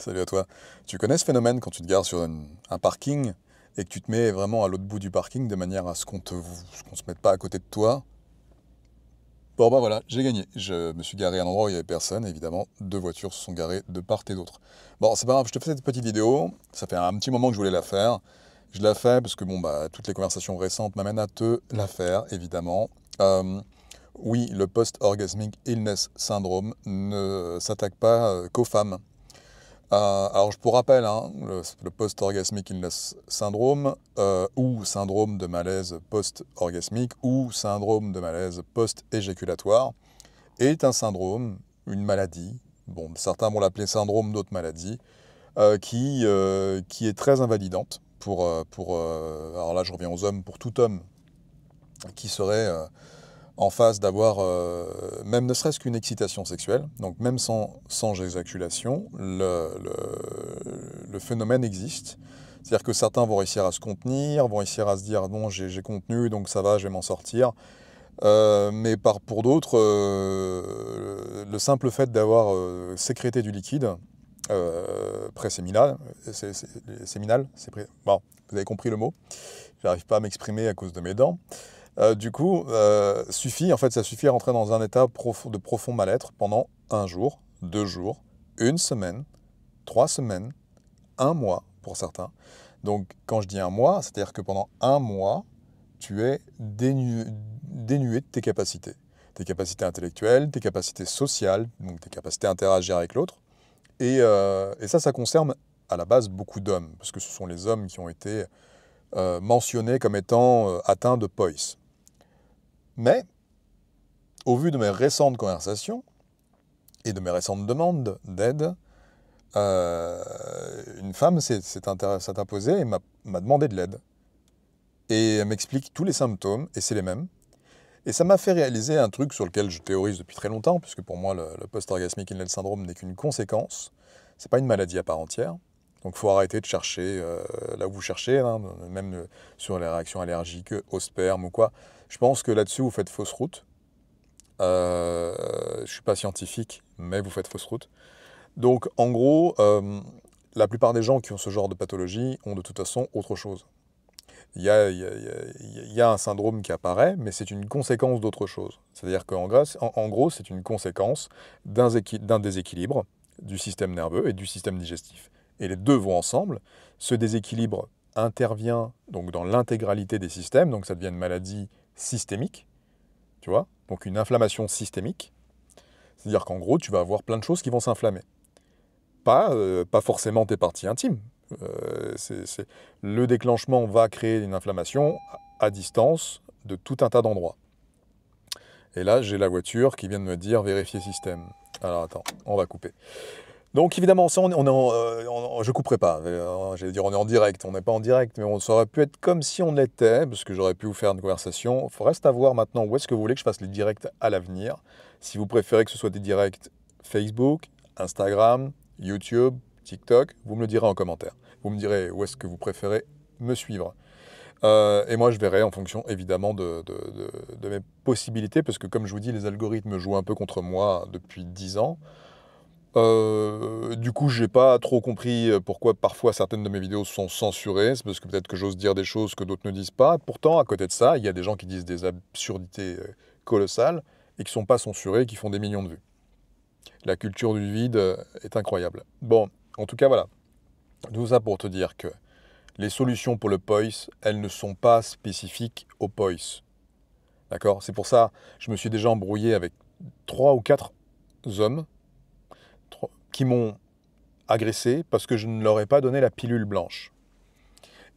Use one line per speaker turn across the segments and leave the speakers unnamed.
Salut à toi. Tu connais ce phénomène quand tu te gares sur un parking et que tu te mets vraiment à l'autre bout du parking de manière à ce qu'on se mette pas à côté de toi? Bon bah voilà, j'ai gagné. Je me suis garé à un endroit où il n'y avait personne, évidemment, deux voitures se sont garées de part et d'autre. Bon, c'est pas grave, je te fais cette petite vidéo, ça fait un petit moment que je voulais la faire. Je la fais parce que bon bah toutes les conversations récentes m'amènent à te la faire, évidemment. Euh, oui, le Post-Orgasmic Illness Syndrome ne s'attaque pas qu'aux femmes. Alors, pour rappel, hein, le post-orgasmic illness syndrome, ou syndrome de malaise post-orgasmique, ou syndrome de malaise post-éjaculatoire, est un syndrome, une maladie, bon, certains vont l'appeler syndrome d'autres maladies, qui est très invalidante alors là je reviens aux hommes, pour tout homme qui serait en phase d'avoir, même ne serait-ce qu'une excitation sexuelle, donc même sans éjaculation, le phénomène existe. C'est-à-dire que certains vont réussir à se contenir, vont réussir à se dire non, j'ai contenu, donc ça va, je vais m'en sortir. Mais pour d'autres, le simple fait d'avoir sécrété du liquide préséminal, bon, vous avez compris le mot, j'arrive pas à m'exprimer à cause de mes dents. Du coup, ça suffit à rentrer dans un état de profond mal-être pendant un jour, 2 jours, une semaine, 3 semaines, un mois pour certains. Donc, quand je dis un mois, c'est-à-dire que pendant un mois, tu es dénué de tes capacités intellectuelles, tes capacités sociales, donc tes capacités à interagir avec l'autre. Et ça concerne à la base beaucoup d'hommes, parce que ce sont les hommes qui ont été mentionnés comme étant atteints de POIS. Mais, au vu de mes récentes conversations et de mes récentes demandes d'aide, une femme s'est imposée et m'a demandé de l'aide. Et elle m'explique tous les symptômes, et c'est les mêmes. Et ça m'a fait réaliser un truc sur lequel je théorise depuis très longtemps, puisque pour moi, le post-orgasmic illness syndrome n'est qu'une conséquence. C'est pas une maladie à part entière. Donc il faut arrêter de chercher là où vous cherchez, hein, même sur les réactions allergiques au sperme ou quoi. Je pense que là-dessus, vous faites fausse route. Je ne suis pas scientifique, mais vous faites fausse route. Donc, en gros, la plupart des gens qui ont ce genre de pathologie ont de toute façon autre chose. Il y a un syndrome qui apparaît, mais c'est une conséquence d'autre chose. C'est-à-dire qu'en gros, c'est une conséquence d'un déséquilibre du système nerveux et du système digestif. Et les deux vont ensemble. Ce déséquilibre intervient donc dans l'intégralité des systèmes, donc ça devient une maladie systémique, tu vois, donc une inflammation systémique. C'est-à-dire qu'en gros, tu vas avoir plein de choses qui vont s'inflammer. Pas forcément tes parties intimes. Le déclenchement va créer une inflammation à distance de tout un tas d'endroits. Et là, j'ai la voiture qui vient de me dire vérifier système. Alors attends, on va couper. Donc évidemment, ça, je couperai pas. J'allais dire on est en direct, on n'est pas en direct, mais ça aurait pu être comme si on l'était, parce que j'aurais pu vous faire une conversation. Il reste à voir maintenant où est-ce que vous voulez que je fasse les directs à l'avenir. Si vous préférez que ce soit des directs Facebook, Instagram, YouTube, TikTok, vous me le direz en commentaire. Vous me direz où est-ce que vous préférez me suivre. Et moi, je verrai en fonction, évidemment, de mes possibilités, parce que comme je vous dis, les algorithmes jouent un peu contre moi depuis 10 ans. Du coup, j'ai pas trop compris pourquoi parfois certaines de mes vidéos sont censurées. C'est parce que peut-être que j'ose dire des choses que d'autres ne disent pas. Pourtant, à côté de ça, il y a des gens qui disent des absurdités colossales et qui sont pas censurés et qui font des millions de vues. La culture du vide est incroyable. Bon, en tout cas, voilà. Tout ça pour te dire que les solutions pour le POIS, elles ne sont pas spécifiques au POIS. D'accord? C'est pour ça que je me suis déjà embrouillé avec 3 ou 4 hommes qui m'ont agressé parce que je ne leur ai pas donné la pilule blanche.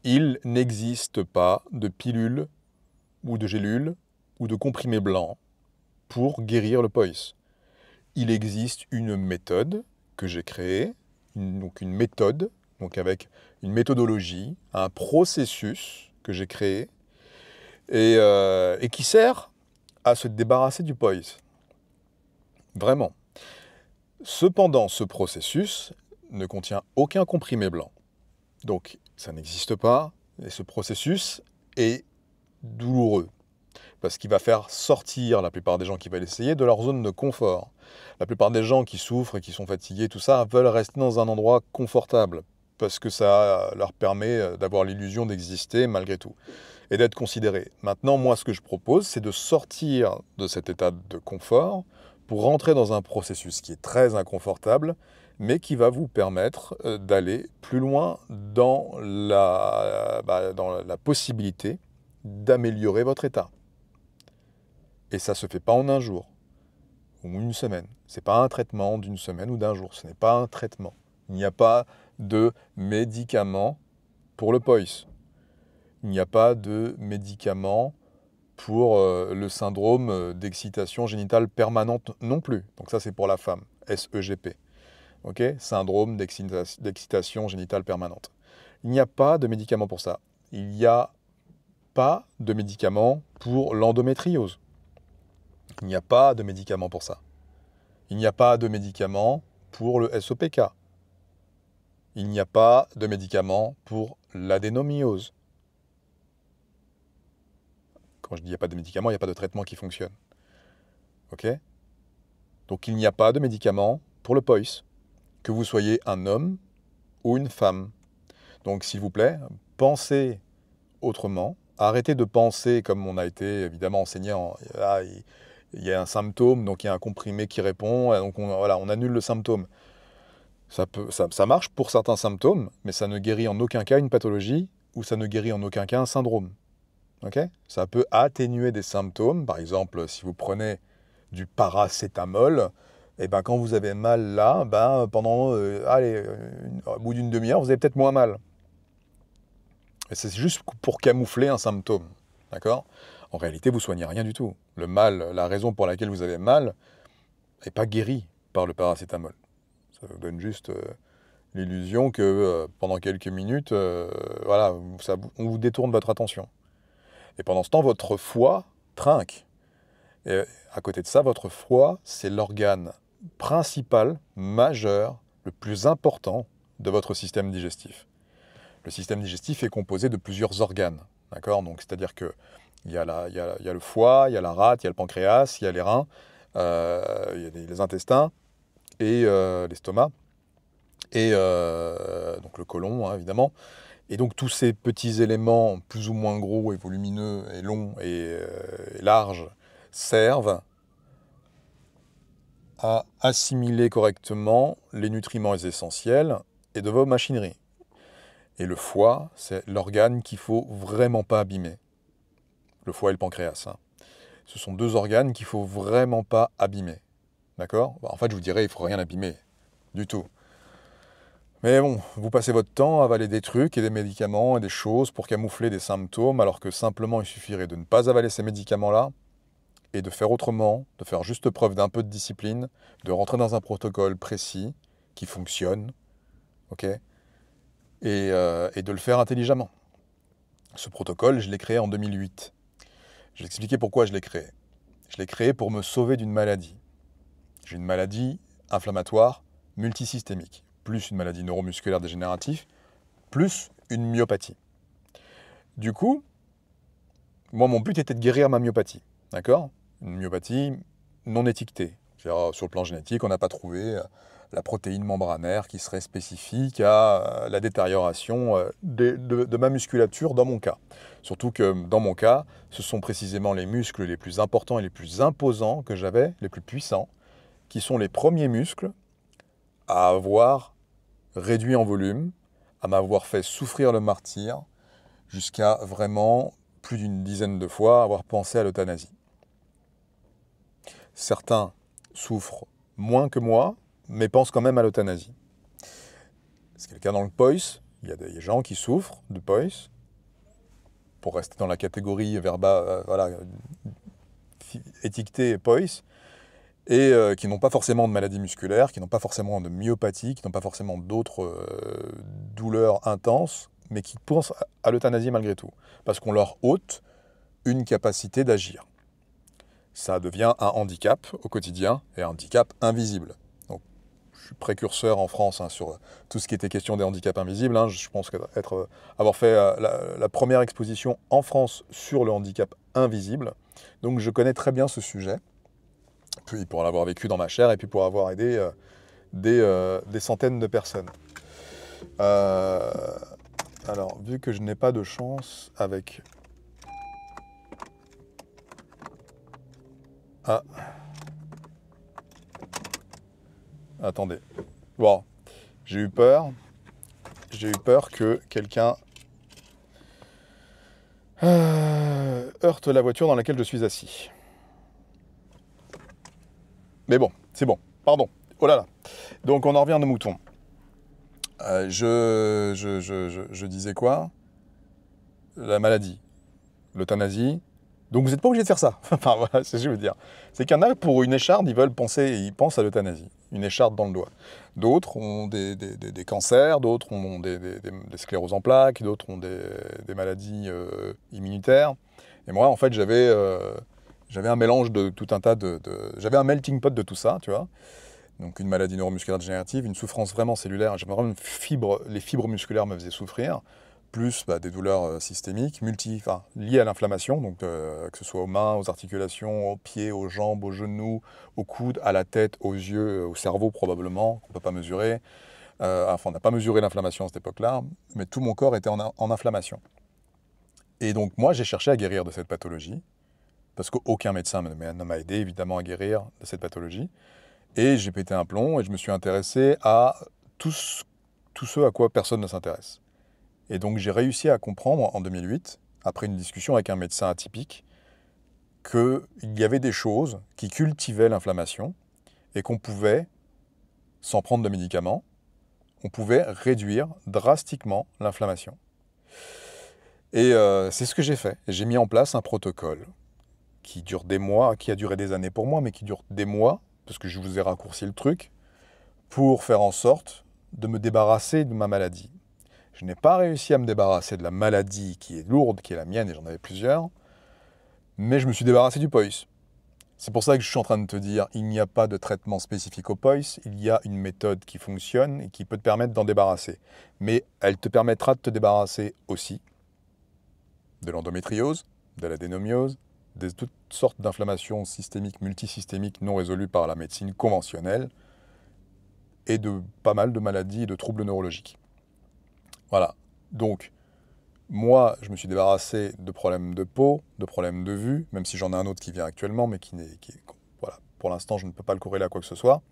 Il n'existe pas de pilule ou de gélule ou de comprimé blanc pour guérir le POIS. Il existe une méthode que j'ai créée, donc une méthode, donc avec une méthodologie, un processus que j'ai créé et qui sert à se débarrasser du POIS. Vraiment. Cependant, ce processus ne contient aucun comprimé blanc. Donc, ça n'existe pas, et ce processus est douloureux. Parce qu'il va faire sortir la plupart des gens qui veulent essayer de leur zone de confort. La plupart des gens qui souffrent et qui sont fatigués, tout ça, veulent rester dans un endroit confortable. Parce que ça leur permet d'avoir l'illusion d'exister malgré tout. Et d'être considérés. Maintenant, moi, ce que je propose, c'est de sortir de cet état de confort pour rentrer dans un processus qui est très inconfortable, mais qui va vous permettre d'aller plus loin dans la possibilité d'améliorer votre état. Et ça ne se fait pas en un jour ou une semaine. Ce n'est pas un traitement d'une semaine ou d'un jour. Ce n'est pas un traitement. Il n'y a pas de médicament pour le POIS. Il n'y a pas de médicament pour le syndrome d'excitation génitale permanente non plus. Donc ça, c'est pour la femme, SEGP. Okay, syndrome d'excitation génitale permanente. Il n'y a pas de médicament pour ça. Il n'y a pas de médicament pour l'endométriose. Il n'y a pas de médicament pour ça. Il n'y a pas de médicament pour le SOPK. Il n'y a pas de médicament pour l'adénomyose. Quand je dis il n'y a pas de médicament, il n'y a pas de traitement qui fonctionne. Ok ? Donc il n'y a pas de médicament pour le POIS, que vous soyez un homme ou une femme. Donc s'il vous plaît, pensez autrement. Arrêtez de penser comme on a été évidemment enseigné. Il y a un symptôme, donc il y a un comprimé qui répond, donc on annule le symptôme. Ça marche pour certains symptômes, mais ça ne guérit en aucun cas une pathologie ou ça ne guérit en aucun cas un syndrome. Okay ? Ça peut atténuer des symptômes. Par exemple, si vous prenez du paracétamol, et ben quand vous avez mal là, pendant au bout d'une demi-heure, vous avez peut-être moins mal. Et c'est juste pour camoufler un symptôme. D'accord ? En réalité, vous ne soignez rien du tout. Le mal, la raison pour laquelle vous avez mal, n'est pas guérie par le paracétamol. Ça vous donne juste l'illusion que pendant quelques minutes, on vous détourne votre attention. Et pendant ce temps, votre foie trinque. Et à côté de ça, votre foie, c'est l'organe principal, majeur, le plus important de votre système digestif. Le système digestif est composé de plusieurs organes. D'accord ? Donc, c'est-à-dire qu'il y a le foie, il y a la rate, il y a le pancréas, il y a les reins, il y a les intestins et l'estomac, et donc le côlon, hein, évidemment. Et donc tous ces petits éléments plus ou moins gros et volumineux et longs et larges servent à assimiler correctement les nutriments essentiels et de vos machineries. Et le foie, c'est l'organe qu'il ne faut vraiment pas abîmer. Le foie et le pancréas. Hein. Ce sont deux organes qu'il ne faut vraiment pas abîmer. D'accord ? En fait, je vous dirais, il ne faut rien abîmer. Du tout. Mais bon, vous passez votre temps à avaler des trucs et des médicaments et des choses pour camoufler des symptômes, alors que simplement il suffirait de ne pas avaler ces médicaments-là et de faire autrement, de faire juste preuve d'un peu de discipline, de rentrer dans un protocole précis qui fonctionne, ok, et de le faire intelligemment. Ce protocole, je l'ai créé en 2008. Je vais expliquer pourquoi je l'ai créé. Je l'ai créé pour me sauver d'une maladie. J'ai une maladie inflammatoire multisystémique, plus une maladie neuromusculaire dégénérative, plus une myopathie. Du coup, moi, mon but était de guérir ma myopathie, d'accord ? Une myopathie non étiquetée. C'est-à-dire, sur le plan génétique, on n'a pas trouvé la protéine membranaire qui serait spécifique à la détérioration de ma musculature dans mon cas. Surtout que dans mon cas, ce sont précisément les muscles les plus importants et les plus imposants que j'avais, les plus puissants, qui sont les premiers muscles à avoir réduit en volume, à m'avoir fait souffrir le martyre, jusqu'à vraiment plus d'une dizaine de fois avoir pensé à l'euthanasie. Certains souffrent moins que moi, mais pensent quand même à l'euthanasie. C'est le cas dans le POIS. Il y a des gens qui souffrent de POIS, pour rester dans la catégorie étiquetée POIS, et qui n'ont pas forcément de maladies musculaires, qui n'ont pas forcément de myopathie, qui n'ont pas forcément d'autres douleurs intenses, mais qui pensent à l'euthanasie malgré tout, parce qu'on leur ôte une capacité d'agir. Ça devient un handicap au quotidien, et un handicap invisible. Donc, je suis précurseur en France sur tout ce qui était question des handicaps invisibles. Je pense avoir fait la première exposition en France sur le handicap invisible. Donc je connais très bien ce sujet, puis pour l'avoir vécu dans ma chair et puis pour avoir aidé des centaines de personnes. Alors, vu que je n'ai pas de chance avec... Ah. Attendez. Bon, j'ai eu peur. J'ai eu peur que quelqu'un heurte la voiture dans laquelle je suis assis. Mais bon, c'est bon. Pardon. Oh là là. Donc on en revient à nos moutons. Je disais quoi? La maladie, l'euthanasie. Donc vous n'êtes pas obligé de faire ça. Enfin voilà, c'est ce que je veux dire. C'est qu'il y en a pour une écharde, ils pensent à l'euthanasie. Une écharde dans le doigt. D'autres ont des cancers, d'autres ont des scléroses en plaques, d'autres ont des maladies immunitaires. Et moi, en fait, j'avais un mélange de tout un tas j'avais un melting pot de tout ça, tu vois. Donc une maladie neuromusculaire dégénérative, une souffrance vraiment cellulaire. J'avais vraiment les fibres musculaires me faisaient souffrir, plus des douleurs systémiques, liées à l'inflammation, donc que ce soit aux mains, aux articulations, aux pieds, aux jambes, aux genoux, aux coudes, à la tête, aux yeux, au cerveau probablement, qu'on ne peut pas mesurer. Enfin, on n'a pas mesuré l'inflammation à cette époque-là, mais tout mon corps était en inflammation. Et donc moi, j'ai cherché à guérir de cette pathologie, parce qu'aucun médecin ne m'a aidé évidemment à guérir de cette pathologie. Et j'ai pété un plomb et je me suis intéressé à tout ce à quoi personne ne s'intéresse. Et donc j'ai réussi à comprendre en 2008, après une discussion avec un médecin atypique, qu'il y avait des choses qui cultivaient l'inflammation et qu'on pouvait, sans prendre de médicaments, on pouvait réduire drastiquement l'inflammation. Et c'est ce que j'ai fait. J'ai mis en place un protocole qui dure des mois, qui a duré des années pour moi, mais qui dure des mois, parce que je vous ai raccourci le truc, pour faire en sorte de me débarrasser de ma maladie. Je n'ai pas réussi à me débarrasser de la maladie qui est lourde, qui est la mienne, et j'en avais plusieurs, mais je me suis débarrassé du POIS. C'est pour ça que je suis en train de te dire, il n'y a pas de traitement spécifique au POIS, il y a une méthode qui fonctionne et qui peut te permettre d'en débarrasser. Mais elle te permettra de te débarrasser aussi de l'endométriose, de l'adénomiose, de toutes sortes d'inflammations systémiques, multisystémiques non résolues par la médecine conventionnelle et de pas mal de maladies et de troubles neurologiques. Voilà. Donc, moi, je me suis débarrassé de problèmes de peau, de problèmes de vue, même si j'en ai un autre qui vient actuellement, mais voilà, pour l'instant, je ne peux pas le corréler à quoi que ce soit.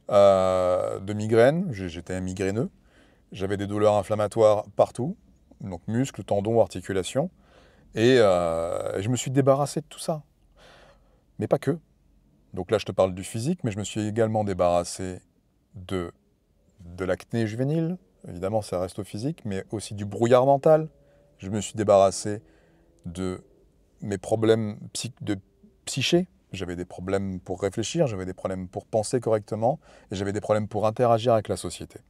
De migraines, j'étais un migraineux. J'avais des douleurs inflammatoires partout, donc muscles, tendons, articulations. Et je me suis débarrassé de tout ça. Mais pas que. Donc là, je te parle du physique, mais je me suis également débarrassé de l'acné juvénile. Évidemment, ça reste au physique, mais aussi du brouillard mental. Je me suis débarrassé de mes problèmes de psyché. J'avais des problèmes pour réfléchir, j'avais des problèmes pour penser correctement, et j'avais des problèmes pour interagir avec la société.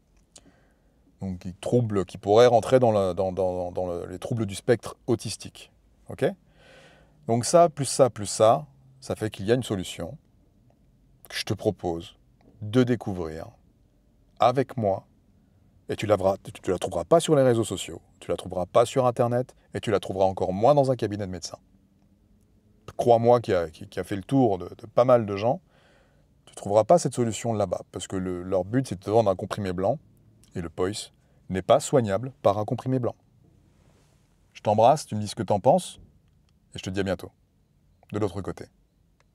Donc, des troubles qui pourraient rentrer dans les troubles du spectre autistique. Ok ? Donc ça, ça fait qu'il y a une solution que je te propose de découvrir avec moi. Et tu la trouveras pas sur les réseaux sociaux, tu la trouveras pas sur Internet, et tu la trouveras encore moins dans un cabinet de médecin. Crois-moi, qui a fait le tour de pas mal de gens, tu ne trouveras pas cette solution là-bas, parce que leur but, c'est de te vendre un comprimé blanc, et le POIS n'est pas soignable par un comprimé blanc. Je t'embrasse, tu me dis ce que t'en penses, et je te dis à bientôt, de l'autre côté.